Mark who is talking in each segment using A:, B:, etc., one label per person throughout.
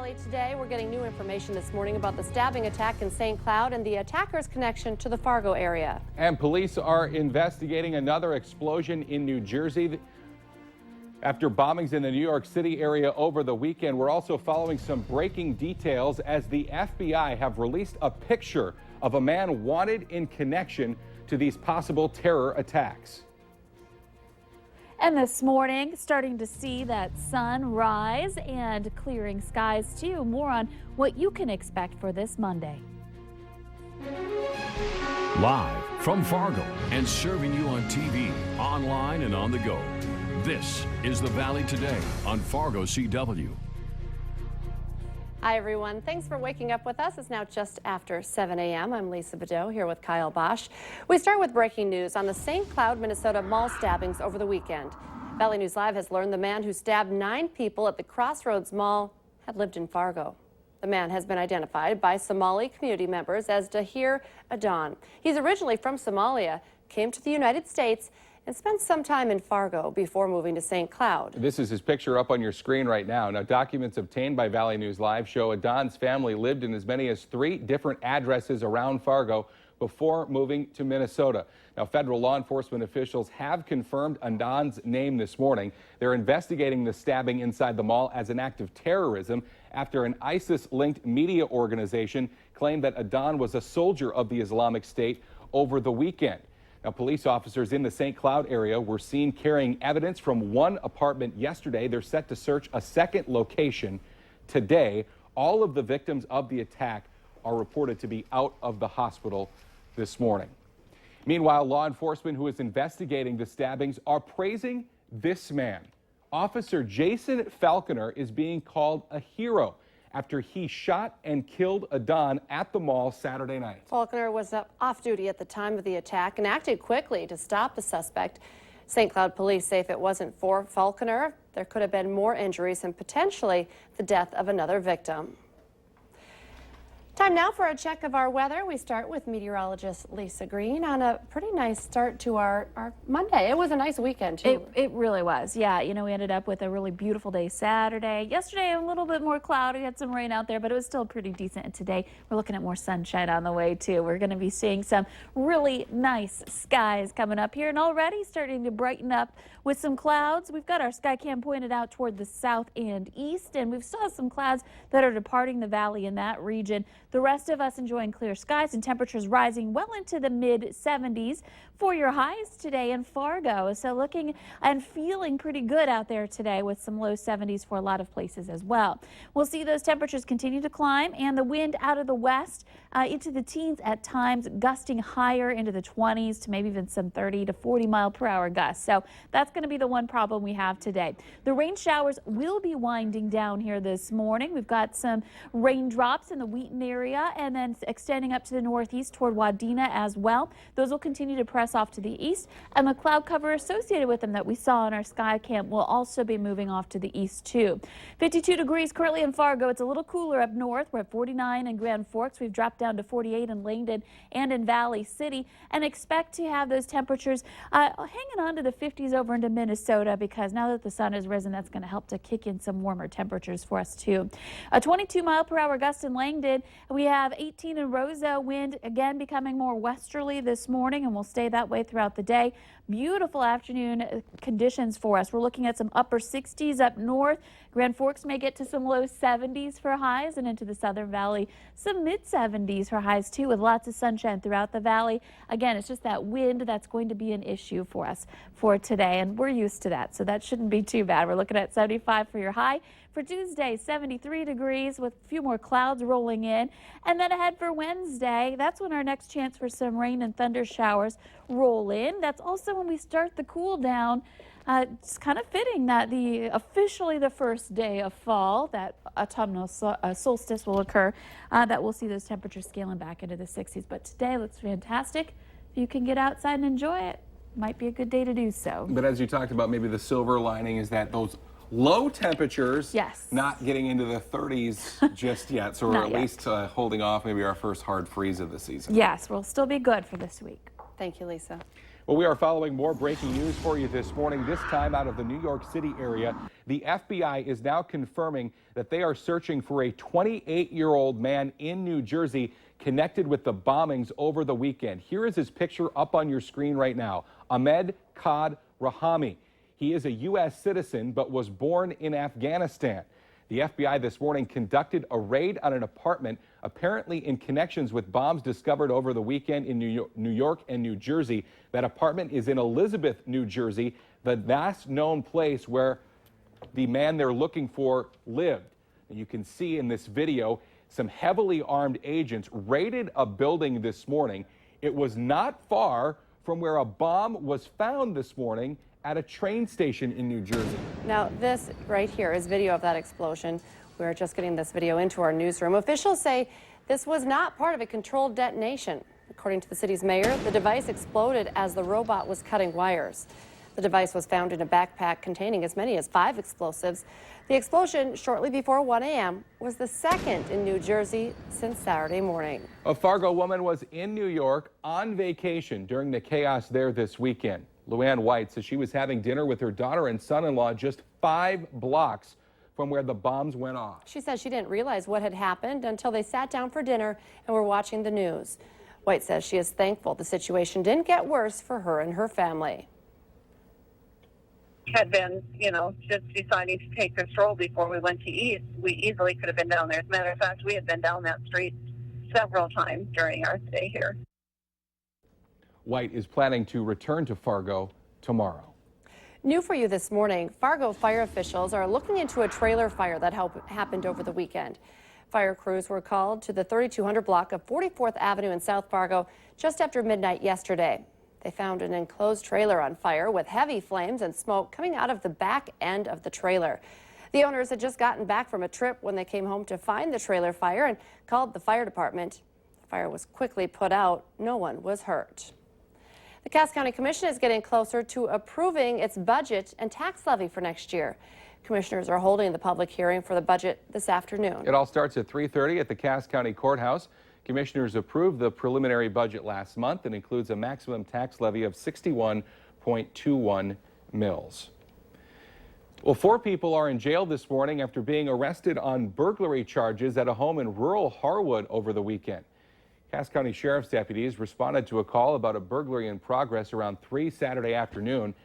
A: Valley today. We're getting new information this morning about the stabbing attack in St. Cloud and the attacker's connection to the Fargo area.
B: And police are investigating another explosion in New Jersey after bombings in the New York City area over the weekend. We're also following some breaking details as the FBI have released a picture of a man wanted in connection to these possible terror attacks.
C: And this morning, starting to see that sun rise and clearing skies too. More on what you can expect for this Monday.
D: Live from Fargo and serving you on TV, online, and on the go. This is the Valley Today on Fargo CW.
A: Hi, everyone. Thanks for waking up with us. It's now just after 7 a.m. I'm Lisa Bedeau here with Kyle Bosch. We start with breaking news on the St. Cloud, Minnesota mall stabbings over the weekend. Valley News Live has learned the man who stabbed 9 people at the Crossroads Mall had lived in Fargo. The man has been identified by Somali community members as Dahir Adan. He's originally from Somalia, came to the United States, and spent some time in Fargo before moving to St. Cloud.
B: This is his picture up on your screen right now. Now, documents obtained by Valley News Live show Adan's family lived in as many as 3 different addresses around Fargo before moving to Minnesota. Now, federal law enforcement officials have confirmed Adan's name this morning. They're investigating the stabbing inside the mall as an act of terrorism after an ISIS-linked media organization claimed that Adan was a soldier of the Islamic State over the weekend. Now, police officers in the St. Cloud area were seen carrying evidence from one apartment yesterday. They're set to search a second location today. All of the victims of the attack are reported to be out of the hospital this morning. Meanwhile, law enforcement who is investigating the stabbings are praising this man. Officer Jason Falconer is being called a hero after he shot and killed Adan at the mall Saturday night.
A: Falconer was off duty at the time of the attack and acted quickly to stop the suspect. St. Cloud police say if it wasn't for Falconer, there could have been more injuries and potentially the death of another victim. Time now for a check of our weather. We start with meteorologist Lisa Green on a pretty nice start to our Monday. It was a nice weekend, too.
C: It really was. Yeah, you know, we ended up with a really beautiful day Saturday. Yesterday, a little bit more cloudy. We had some rain out there, but it was still pretty decent. And today, we're looking at more sunshine on the way, too. We're going to be seeing some really nice skies coming up here and already starting to brighten up with some clouds. We've got our sky cam pointed out toward the south and east, and we've saw some clouds that are departing the valley in that region. The rest of us enjoying clear skies and temperatures rising well into the mid-70s for your highs today in Fargo. So looking and feeling pretty good out there today with some low 70s for a lot of places as well. We'll see those temperatures continue to climb and the wind out of the west into the teens at times, gusting higher into the 20s to maybe even some 30 to 40 mile per hour gusts. So that's going to be the one problem we have today. The rain showers will be winding down here this morning. We've got some raindrops in the Wheaton area and then extending up to the northeast toward Wadena as well. Those will continue to press off to the east, and the cloud cover associated with them that we saw in our sky cam will also be moving off to the east too. 52 degrees currently in Fargo. It's a little cooler up north. We're at 49 in Grand Forks. We've dropped down to 48 in Langdon and in Valley City, and expect to have those temperatures hanging on to the 50s over into Minnesota, because now that the sun has risen, that's going to help to kick in some warmer temperatures for us too. A 22 mile per hour gust in Langdon. We have 18 in Rosa. Wind again becoming more westerly this morning, and will stay that way throughout the day. Beautiful afternoon conditions for us. We're looking at some upper 60s up north. Grand Forks may get to some low 70s for highs, and into the Southern Valley some mid 70s for highs too, with lots of sunshine throughout the valley. Again, it's just that wind that's going to be an issue for us for today, and we're used to that, so that shouldn't be too bad. We're looking at 75 for your high. For Tuesday, 73 degrees with a few more clouds rolling in. And then ahead for Wednesday, that's when our next chance for some rain and thunder showers roll in. That's also when we start the cool down. It's kind of fitting that officially the first day of fall, that autumnal solstice will occur, that we'll see those temperatures scaling back into the 60s. But today looks fantastic. If you can get outside and enjoy it, might be a good day to do so.
B: But as you talked about, maybe the silver lining is that those low temperatures,
C: yes,
B: not getting into the 30s just yet. So we're at least holding off maybe our first hard freeze of the season.
C: Yes, we'll still be good for this week.
A: Thank you, Lisa.
B: Well, we are following more breaking news for you this morning, this time out of the New York City area. The FBI is now confirming that they are searching for a 28-year-old man in New Jersey connected with the bombings over the weekend. Here is his picture up on your screen right now. Ahmed Qad Rahami. He is a U.S. citizen but was born in Afghanistan. The FBI this morning conducted a raid on an apartment, apparently in connections with bombs discovered over the weekend in New York and New Jersey. That apartment is in Elizabeth, New Jersey, the last known place where the man they're looking for lived. And you can see in this video some heavily armed agents raided a building this morning. It was not far from where a bomb was found this morning at a train station in New Jersey.
A: Now, this right here is video of that explosion. We're just getting this video into our newsroom. Officials say this was not part of a controlled detonation. According to the city's mayor, the device exploded as the robot was cutting wires. The device was found in a backpack containing as many as 5 explosives. The explosion shortly before 1 a.m. was the second in New Jersey since Saturday morning.
B: A Fargo woman was in New York on vacation during the chaos there this weekend. Luann White says she was having dinner with her daughter and son-in-law just 5 blocks from where the bombs went off.
A: She says she didn't realize what had happened until they sat down for dinner and were watching the news. White says she is thankful the situation didn't get worse for her and her family.
E: Had been, just deciding to take a stroll before we went to eat, we easily could have been down there. As a matter of fact, we had been down that street several times during our stay here.
B: White is planning to return to Fargo tomorrow.
A: New for you this morning, Fargo fire officials are looking into a trailer fire that happened over the weekend. Fire crews were called to the 3200 block of 44th Avenue in South Fargo just after midnight yesterday. They found an enclosed trailer on fire with heavy flames and smoke coming out of the back end of the trailer. The owners had just gotten back from a trip when they came home to find the trailer fire and called the fire department. The fire was quickly put out. No one was hurt. The Cass County Commission is getting closer to approving its budget and tax levy for next year. Commissioners are holding the public hearing for the budget this afternoon.
B: It all starts at 3:30 at the Cass County Courthouse. Commissioners approved the preliminary budget last month and includes a maximum tax levy of 61.21 mils. Well, 4 people are in jail this morning after being arrested on burglary charges at a home in rural Harwood over the weekend. Cass County Sheriff's deputies responded to a call about a burglary in progress around 3 Saturday afternoon.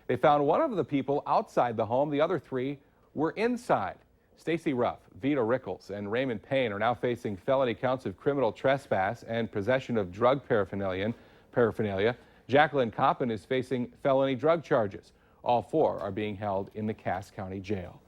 B: They found one of the people outside the home. The other 3 were inside. Stacy Ruff, Vito Rickles, and Raymond Payne are now facing felony counts of criminal trespass and possession of drug paraphernalia. Jacqueline Coppin is facing felony drug charges. All 4 are being held in the Cass County Jail.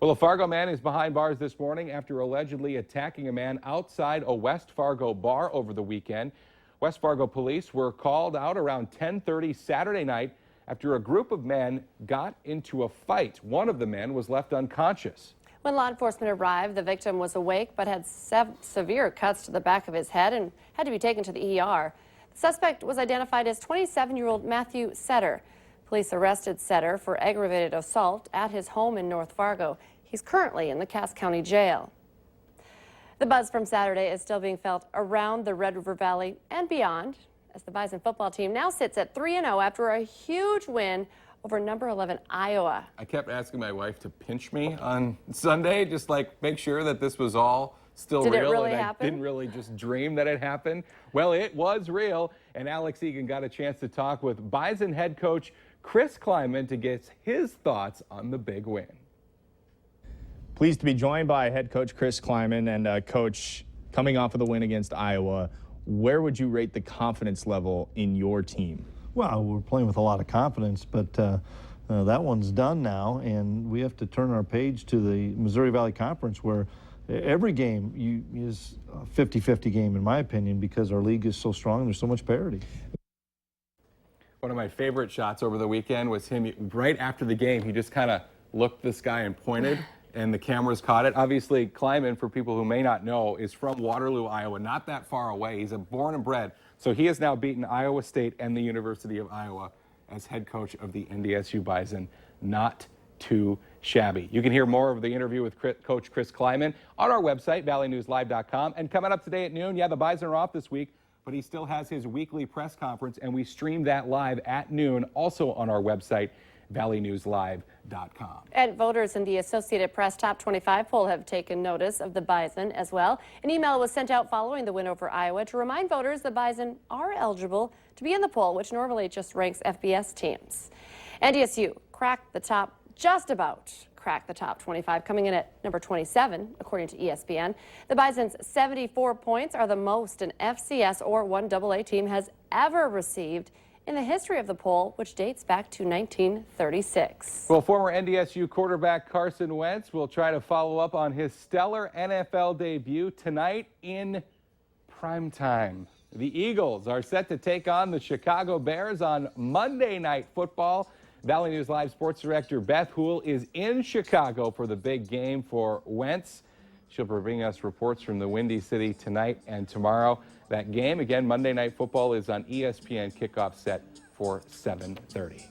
B: Well, a Fargo man is behind bars this morning after allegedly attacking a man outside a West Fargo bar over the weekend. West Fargo police were called out around 10:30 Saturday night after a group of men got into a fight. One of the men was left unconscious.
A: When law enforcement arrived, the victim was awake but had severe cuts to the back of his head and had to be taken to the ER. The suspect was identified as 27-year-old Matthew Setter. Police arrested Setter for aggravated assault at his home in North Fargo. He's currently in the Cass County Jail. The buzz from Saturday is still being felt around the Red River Valley and beyond, as the Bison football team now sits at 3-0 after a huge win over number 11 Iowa.
B: I kept asking my wife to pinch me on Sunday, just like make sure that this was all still real.
A: Did it really
B: and
A: happen?
B: I didn't really just dream that it happened. Well, it was real, and Alex Egan got a chance to talk with Bison head coach Chris Kleiman to get his thoughts on the big win.
F: Pleased to be joined by head coach Chris Kleiman. And coach, coming off of the win against Iowa, where would you rate the confidence level in your team?
G: Well, we're playing with a lot of confidence, but that one's done now, and we have to turn our page to the Missouri Valley Conference, where every game is a 50-50 game, in my opinion, because our league is so strong and there's so much parity.
B: One of my favorite shots over the weekend was him right after the game. He just kind of looked this guy and pointed, and the cameras caught it. Obviously, Kleiman, for people who may not know, is from Waterloo, Iowa, not that far away. He's born and bred. So he has now beaten Iowa State and the University of Iowa as head coach of the NDSU Bison. Not too shabby. You can hear more of the interview with Coach Chris Kleiman on our website, valleynewslive.com. And coming up today at noon, the Bison are off this week, but he still has his weekly press conference, and we stream that live at noon, also on our website, valleynewslive.com.
A: And voters in the Associated Press Top 25 poll have taken notice of the Bison as well. An email was sent out following the win over Iowa to remind voters the Bison are eligible to be in the poll, which normally just ranks FBS teams. NDSU cracked the top, just about cracked the top 25, coming in at number 27, according to ESPN. The Bison's 74 points are the most an FCS or 1AA team has ever received in the history of the poll, which dates back to 1936.
B: Well, former NDSU quarterback Carson Wentz will try to follow up on his stellar NFL debut tonight in primetime. The Eagles are set to take on the Chicago Bears on Monday Night Football. Valley News Live sports director Beth Houle is in Chicago for the big game for Wentz. She'll bring us reports from the Windy City tonight and tomorrow. That game, again, Monday Night Football, is on ESPN, kickoff set for 7:30.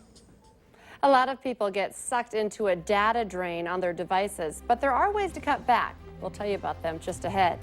A: A lot of people get sucked into a data drain on their devices, but there are ways to cut back. We'll tell you about them just ahead.